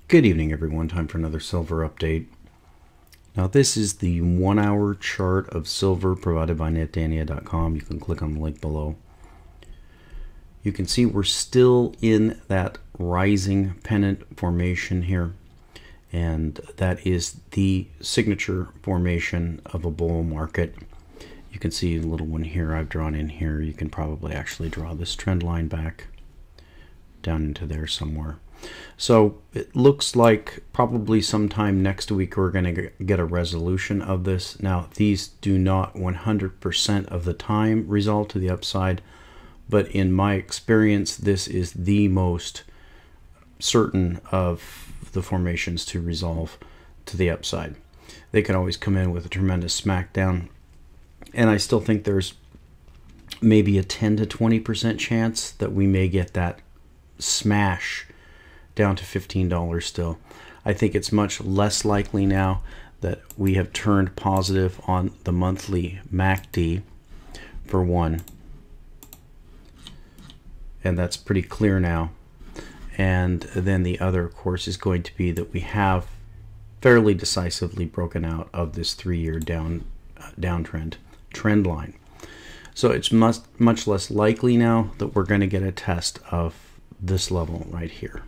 Good evening, everyone. Time for another silver update. Now, this is the 1 hour chart of silver provided by netdania.com. You can click on the link below. You can see we're still in that rising pennant formation here, and that is the signature formation of a bull market. You can see a little one here I've drawn in here. You can probably actually draw this trend line back down into there somewhere. So it looks like probably sometime next week we're going to get a resolution of this. Now, these do not 100% of the time resolve to the upside, but in my experience, this is the most certain of the formations to resolve to the upside. They can always come in with a tremendous smackdown, and I still think there's maybe a 10 to 20% chance that we may get that smash down to $15 still. I think it's much less likely now that we have turned positive on the monthly MACD for one, and that's pretty clear now. And then the other, of course, is going to be that we have fairly decisively broken out of this 3-year downtrend trend line. So it's much less likely now that we're going to get a test of this level right here.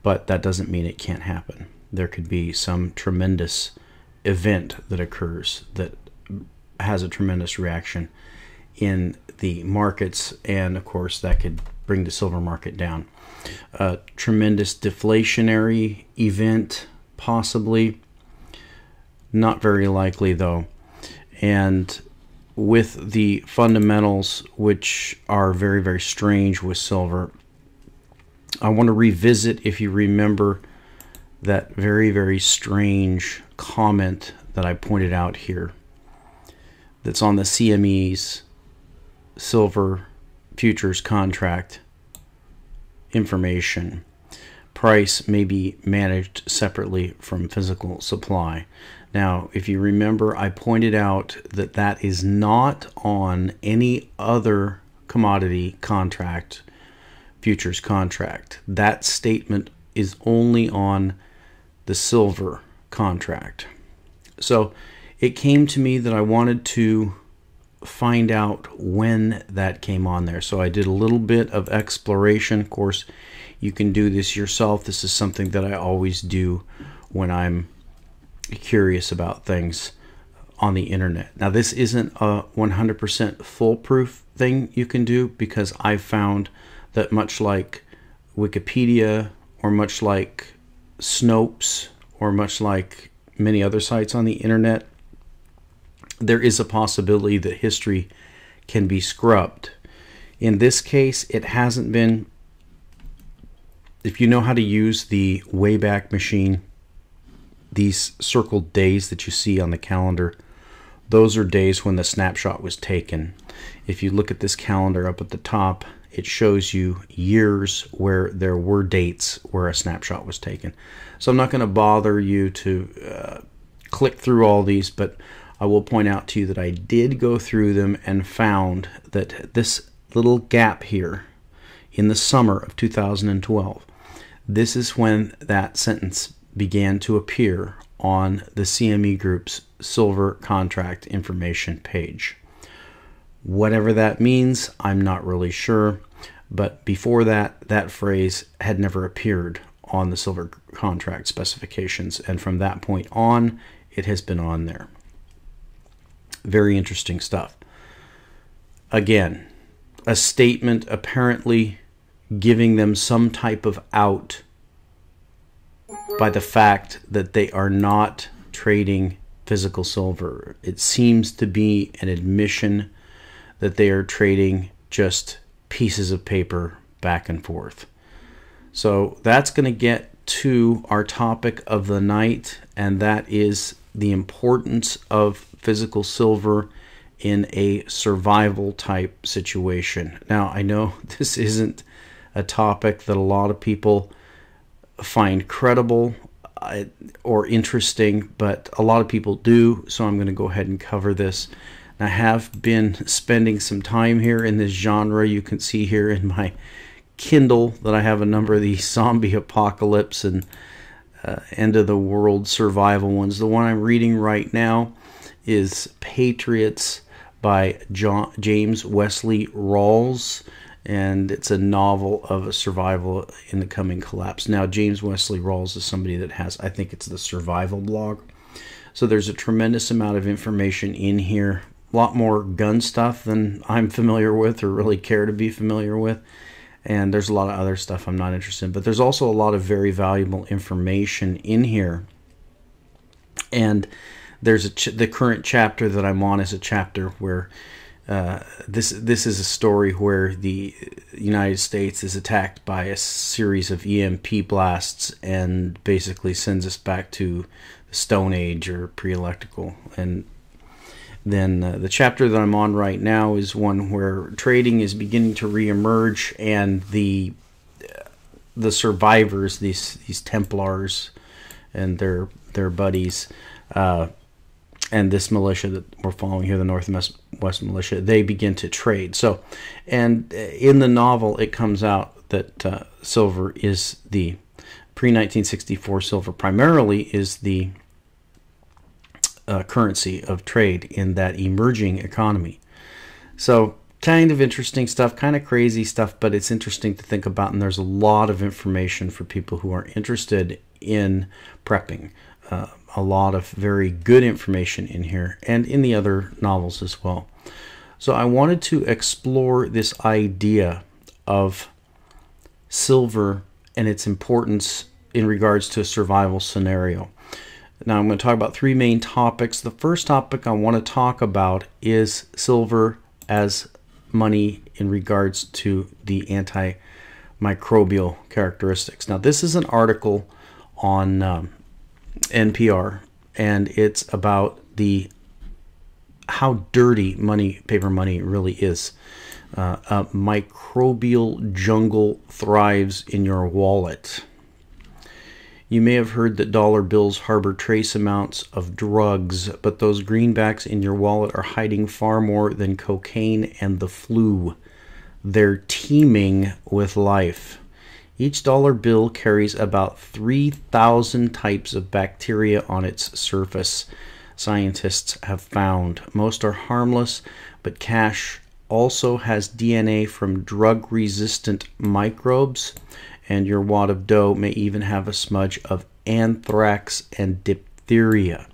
But that doesn't mean it can't happen. There could be some tremendous event that occurs that has a tremendous reaction in the markets, and of course that could bring the silver market down. A tremendous deflationary event, possibly. Not very likely though. And with the fundamentals, which are very, very strange with silver, I want to revisit, if you remember, that very, very strange comment that I pointed out here that's on the CME's silver futures contract information. Price may be managed separately from physical supply. Now, if you remember, I pointed out that that is not on any other commodity contract, futures contract. That statement is only on the silver contract. So it came to me that I wanted to find out when that came on there. So I did a little bit of exploration. Of course, you can do this yourself. This is something that I always do when I'm curious about things on the internet. Now, this isn't a 100% foolproof thing you can do, because I found that much like Wikipedia, or much like Snopes, or much like many other sites on the internet, there is a possibility that history can be scrubbed. In this case, it hasn't been. If you know how to use the Wayback Machine, these circled days that you see on the calendar, those are days when the snapshot was taken. If you look at this calendar up at the top, it shows you years where there were dates where a snapshot was taken. So I'm not going to bother you to click through all these, but I will point out to you that I did go through them and found that this little gap here in the summer of 2012, this is when that sentence began to appear on the CME Group's silver contract information page. Whatever that means, I'm not really sure, but before that, that phrase had never appeared on the silver contract specifications, and from that point on, it has been on there. Very interesting stuff. Again, a statement apparently giving them some type of out by the fact that they are not trading physical silver. It seems to be an admission that they are trading just pieces of paper back and forth. So that's going to get to our topic of the night, and that is the importance of physical silver in a survival type situation. Now, I know this isn't a topic that a lot of people find credible or interesting, but a lot of people do, so I'm going to go ahead and cover this. I have been spending some time here in this genre. You can see here in my Kindle that I have a number of these zombie apocalypse and end of the world survival ones. The one I'm reading right now is Patriots by James Wesley Rawls, and it's a novel of a survival in the coming collapse. Now, James Wesley Rawls is somebody that has, I think it's the survival blog. So there's a tremendous amount of information in here. A lot more gun stuff than I'm familiar with or really care to be familiar with. And there's a lot of other stuff I'm not interested in. But there's also a lot of very valuable information in here. And there's the current chapter that I'm on is a chapter where this is a story where the United States is attacked by a series of EMP blasts and basically sends us back to the Stone Age or pre-electrical. And then the chapter that I'm on right now is one where trading is beginning to reemerge, and the survivors, these Templars and their buddies, and this militia that we're following here, the Northwest Militia, they begin to trade. So, and in the novel, it comes out that silver is the pre-1964 silver primarily is the currency of trade in that emerging economy. So kind of interesting stuff, kind of crazy stuff, but it's interesting to think about, and there's a lot of information for people who are interested in prepping. A lot of very good information in here and in the other novels as well. So I wanted to explore this idea of silver and its importance in regards to a survival scenario. Now I'm going to talk about three main topics. The first topic I want to talk about is silver as money in regards to the antimicrobial characteristics. Now this is an article on NPR, and it's about how dirty paper money really is. A microbial jungle thrives in your wallet. You may have heard that dollar bills harbor trace amounts of drugs, but those greenbacks in your wallet are hiding far more than cocaine and the flu. They're teeming with life. Each dollar bill carries about 3,000 types of bacteria on its surface, scientists have found. Most are harmless, but cash also has DNA from drug-resistant microbes, and your wad of dough may even have a smudge of anthrax and diphtheria.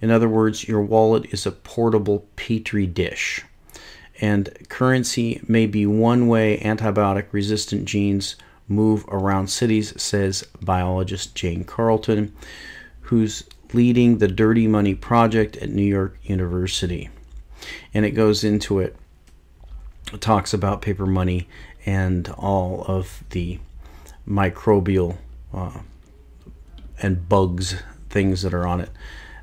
In other words, your wallet is a portable petri dish. And currency may be one way antibiotic-resistant genes move around cities, says biologist Jane Carlton, who's leading the Dirty Money Project at New York University. And it goes into it. It talks about paper money and all of the microbial and bugs, things that are on it.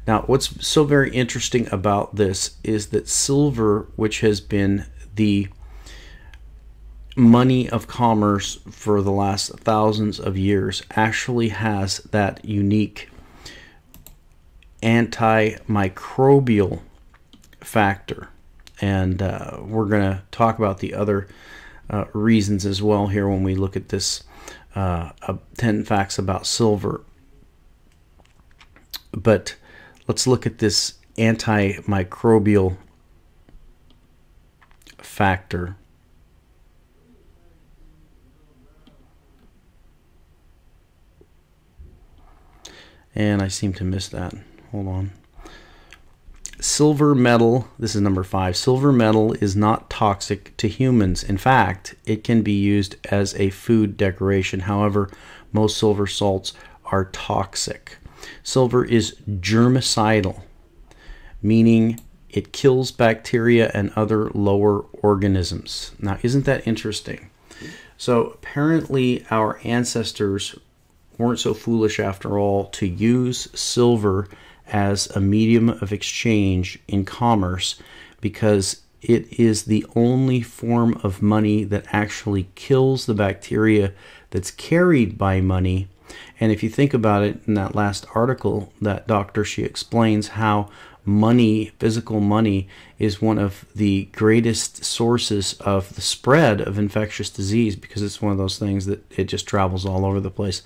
Now, what's so very interesting about this is that silver, which has been the money of commerce for the last thousands of years, actually has that unique antimicrobial factor. And we're going to talk about the other reasons as well here when we look at this 10 facts about silver. But let's look at this antimicrobial factor. And I seem to miss that. Hold on. Silver metal, this is number 5. Silver metal is not toxic to humans. In fact, it can be used as a food decoration. However, most silver salts are toxic. Silver is germicidal, meaning it kills bacteria and other lower organisms. Now, isn't that interesting? So apparently our ancestors weren't so foolish after all to use silver as a medium of exchange in commerce, because it is the only form of money that actually kills the bacteria that's carried by money. And if you think about it, in that last article, that doctor, she explains how money, physical money, is one of the greatest sources of the spread of infectious disease, because it's one of those things that it just travels all over the place.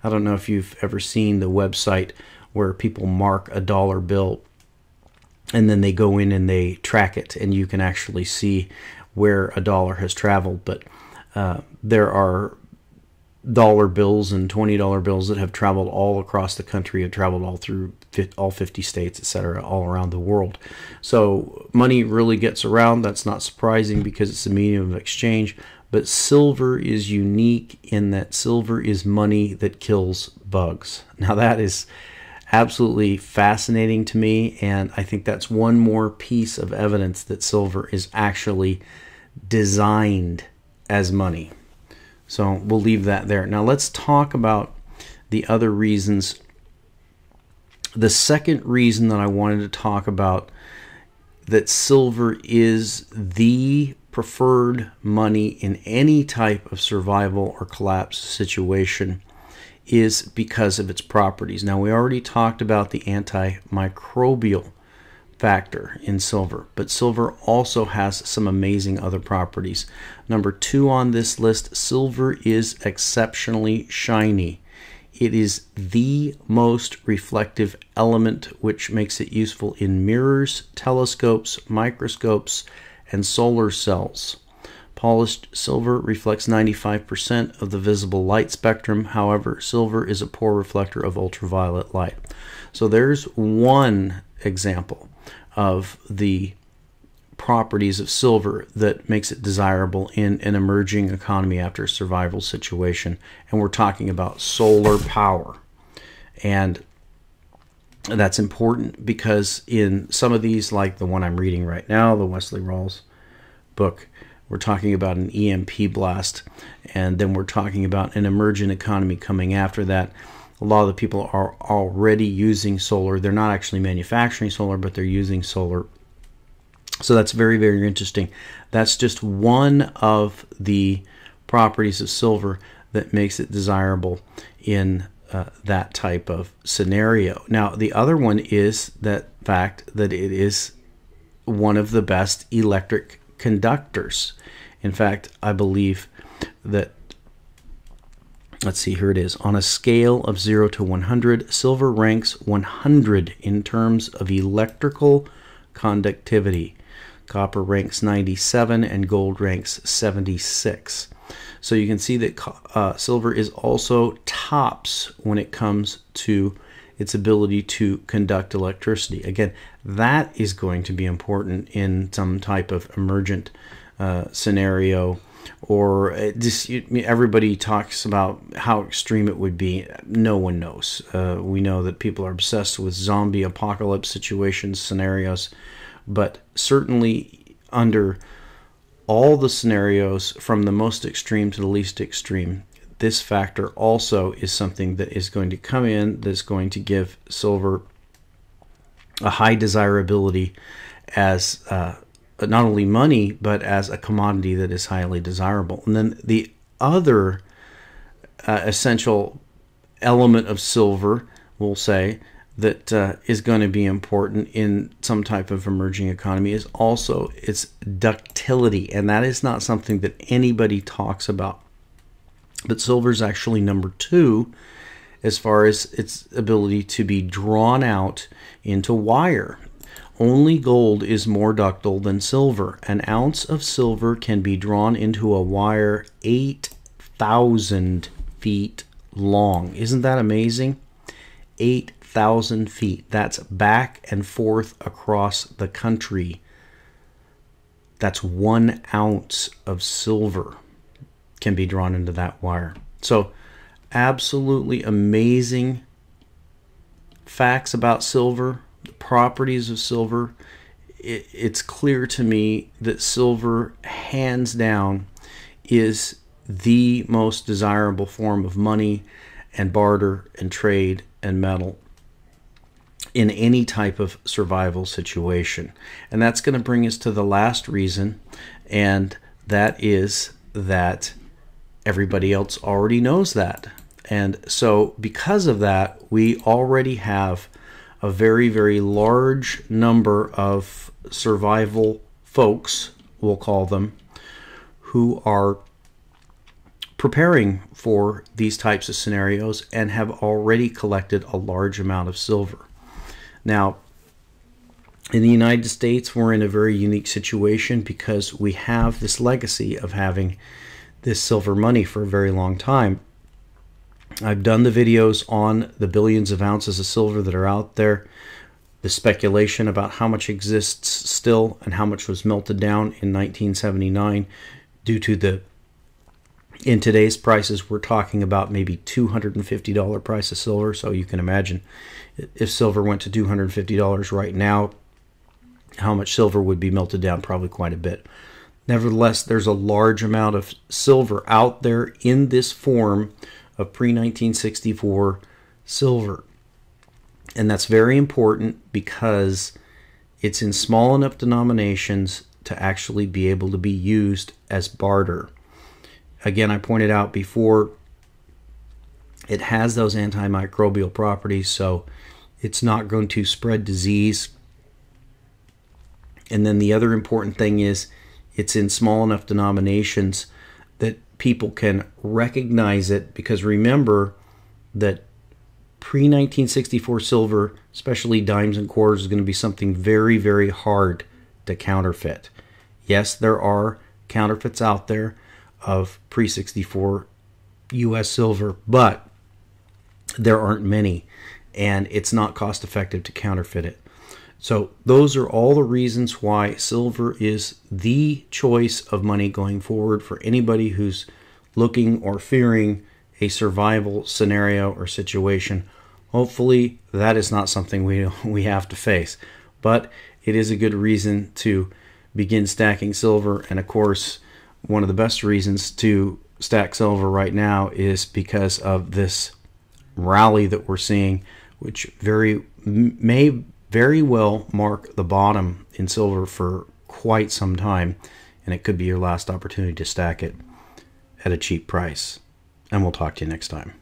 I don't know if you've ever seen the website where people mark a dollar bill and then they go in and they track it, and you can actually see where a dollar has traveled. But there are dollar bills and $20 bills that have traveled all across the country, have traveled all through all 50 states, etc., all around the world. So money really gets around. That's not surprising because it's a medium of exchange. But silver is unique in that silver is money that kills bugs. Now that is absolutely fascinating to me, and I think that's one more piece of evidence that silver is actually designed as money. So we'll leave that there. Now let's talk about the other reasons. The second reason that I wanted to talk about that silver is the preferred money in any type of survival or collapse situation is because of its properties. Now, we already talked about the antimicrobial factor in silver, but silver also has some amazing other properties. Number 2 on this list, silver is exceptionally shiny. It is the most reflective element, which makes it useful in mirrors, telescopes, microscopes, and solar cells. Polished silver reflects 95% of the visible light spectrum. However, silver is a poor reflector of ultraviolet light. So there's one example of the properties of silver that makes it desirable in an emerging economy after a survival situation. And we're talking about solar power. And that's important because in some of these, like the one I'm reading right now, the Wesley Rawls book, we're talking about an EMP blast, and then we're talking about an emergent economy coming after that. A lot of the people are already using solar. They're not actually manufacturing solar, but they're using solar. So that's very, very interesting. That's just one of the properties of silver that makes it desirable in that type of scenario. Now, the other one is that fact that it is one of the best electric conductors. In fact, I believe that, let's see, here it is. On a scale of 0 to 100, silver ranks 100 in terms of electrical conductivity. Copper ranks 97 and gold ranks 76. So you can see that silver is also tops when it comes to its ability to conduct electricity. Again, that is going to be important in some type of emergent scenario, or just everybody talks about how extreme it would be. No one knows. We know that people are obsessed with zombie apocalypse situations, scenarios, but certainly under all the scenarios from the most extreme to the least extreme, this factor also is something that is going to come in, that's going to give silver a high desirability as not only money, but as a commodity that is highly desirable. And then the other essential element of silver, we'll say, that is going to be important in some type of emerging economy is also its ductility. And that is not something that anybody talks about. But silver is actually number 2 as far as its ability to be drawn out into wire. Only gold is more ductile than silver. An ounce of silver can be drawn into a wire 8,000 feet long. Isn't that amazing? 8,000 feet. That's back and forth across the country. That's 1 ounce of silver can be drawn into that wire. So absolutely amazing facts about silver, the properties of silver. It's clear to me that silver, hands down, is the most desirable form of money and barter and trade and metal in any type of survival situation. And that's going to bring us to the last reason, and that is that everybody else already knows that. And so because of that, we already have a very, very large number of survival folks, we'll call them, who are preparing for these types of scenarios and have already collected a large amount of silver. Now, in the United States, we're in a very unique situation because we have this legacy of having this silver money for a very long time. I've done the videos on the billions of ounces of silver that are out there, the speculation about how much exists still and how much was melted down in 1979 due to the, in today's prices, we're talking about maybe $250 price of silver. So you can imagine if silver went to $250 right now, how much silver would be melted down, probably quite a bit. Nevertheless, there's a large amount of silver out there in this form of pre-1964 silver. And that's very important because it's in small enough denominations to actually be able to be used as barter. Again, I pointed out before, it has those antimicrobial properties, so it's not going to spread disease. And then the other important thing is it's in small enough denominations that people can recognize it, because remember that pre-1964 silver, especially dimes and quarters, is going to be something very, very hard to counterfeit. Yes, there are counterfeits out there of pre-64 US silver, but there aren't many, and it's not cost effective to counterfeit it. So those are all the reasons why silver is the choice of money going forward for anybody who's looking or fearing a survival scenario or situation. Hopefully that is not something we have to face, but it is a good reason to begin stacking silver. And of course, one of the best reasons to stack silver right now is because of this rally that we're seeing, which may very well mark the bottom in silver for quite some time, and it could be your last opportunity to stack it at a cheap price. And we'll talk to you next time.